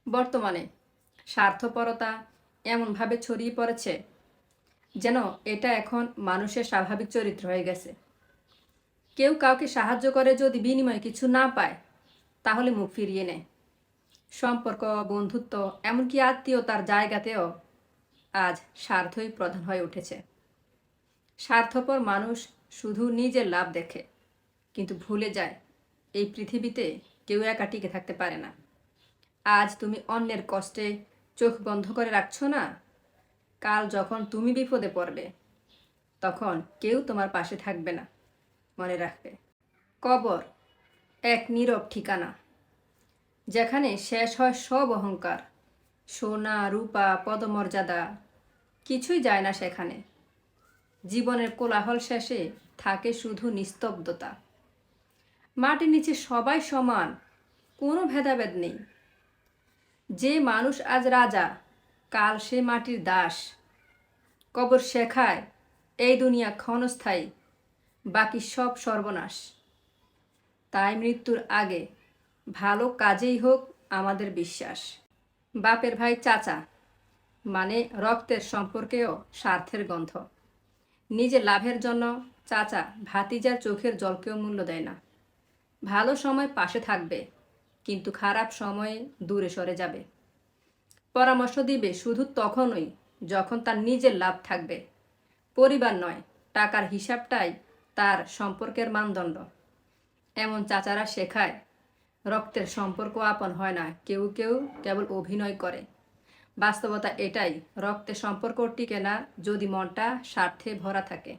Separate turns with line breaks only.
বর্তমানে স্বার্থপরতা এমনভাবে ছড়িয়ে পড়েছে যেন এটা এখন মানুষের স্বাভাবিক চরিত্র হয়ে গেছে। কেউ কাউকে সাহায্য করে যদি বিনিময়ে কিছু না পায় তাহলে মুখ ফিরিয়ে নেয়। সম্পর্ক, বন্ধুত্ব, এমনকি আত্মীয়তার জায়গাতেও আজ স্বার্থই প্রধান হয়ে উঠেছে। স্বার্থপর মানুষ শুধু নিজের লাভ দেখে, কিন্তু ভুলে যায় এই পৃথিবীতে কেউ একা টিকে থাকতে পারে না। আজ তুমি অন্যের কষ্টে চোখ বন্ধ করে রাখছো না, কাল যখন তুমি বিপদে পড়বে তখন কেউ তোমার পাশে থাকবে না। মনে রাখবে, কবর এক নীরব ঠিকানা, যেখানে শেষ হয় সব অহংকার। সোনা, রূপা, পদমর্যাদা কিছুই যায় না সেখানে। জীবনের কোলাহল শেষে থাকে শুধু নিস্তব্ধতা। মাটির নিচে সবাই সমান, কোনো ভেদাভেদ নেই। যে মানুষ আজ রাজা, কাল সে মাটির দাস। কবর শেখায় এই দুনিয়া ক্ষণস্থায়ী, বাকি সব সর্বনাশ। তাই মৃত্যুর আগে ভালো কাজেই হোক আমাদের বিশ্বাস। বাপের ভাই চাচা মানে রক্তের সম্পর্কেও স্বার্থের গন্ধ। নিজের লাভের জন্য চাচা ভাতিজার চোখের জলকেও মূল্য দেয় না। ভালো সময় পাশে থাকবে, কিন্তু খারাপ সময়ে দূরে সরে যাবে। পরামর্শ দিবে শুধু তখনই যখন তার নিজের লাভ থাকবে। পরিবার নয়, টাকার হিসাবটাই তার সম্পর্কের মানদণ্ড। এমন চাচারা শেখায় রক্তের সম্পর্ক আপন হয় না, কেউ কেউ কেবল অভিনয় করে। বাস্তবতা এটাই, রক্তের সম্পর্ক টিকে না যদি মনটা স্বার্থে ভরা থাকে।